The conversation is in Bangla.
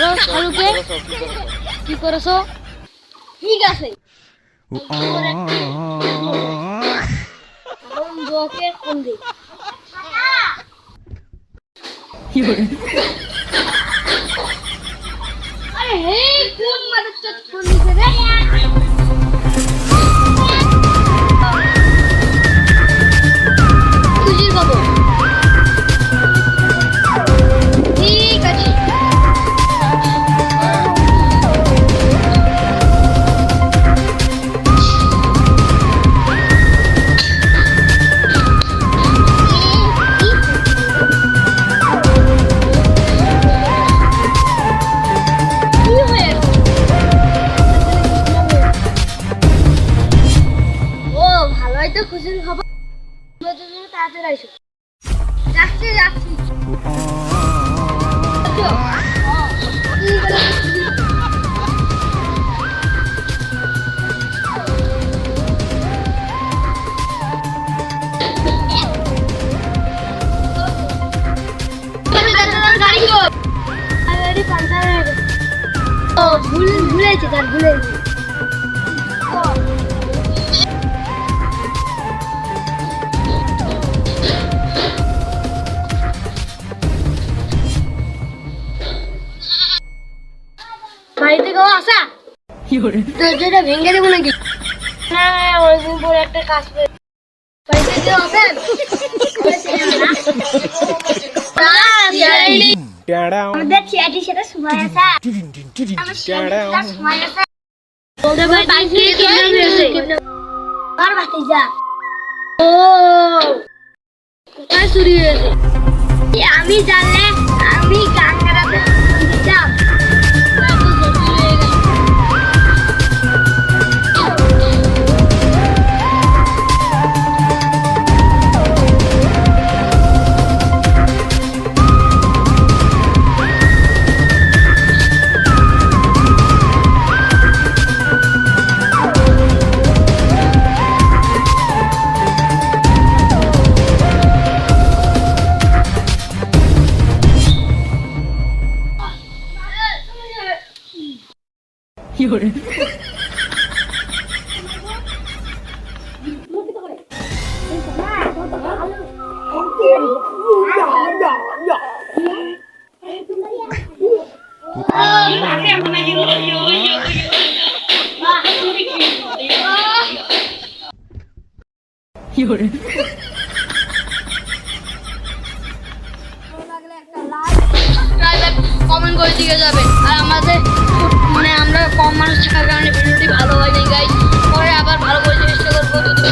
মারো শালুকে। কি করেছো? ঠিক আছে বউকে ফোন দিই। আরে হে কোন মাদারচোদ ফোন দিছে রে? খুশির খবর। ঠিক আছে খুশির খবর। তাড়াতাড়ি আইসো। যাচ্ছি যাচ্ছি। ভুলেছে তার ভুলেছে। বাড়িতে কেউ আসা? দরজাটা ভেঙে দেবো নাকি? না অনেকদিন পরে একটা কাজ করে। বাড়িতে কেউ আসেন? আমাদের ছেলেটির সাথে সময় আসা। ও কোথায় চুরি হয়েছে? আমি জানলে আমি গাঙ্গারাতে দিতাম। কমেন্ট করে দিয়ে যাবে। আর আমাদের মানে আমরা কম মানুষ থাকার কারণে ভিডিওটি ভালো হয়নি গাইস। পরে আবার ভালো করে চেষ্টা করবো যদি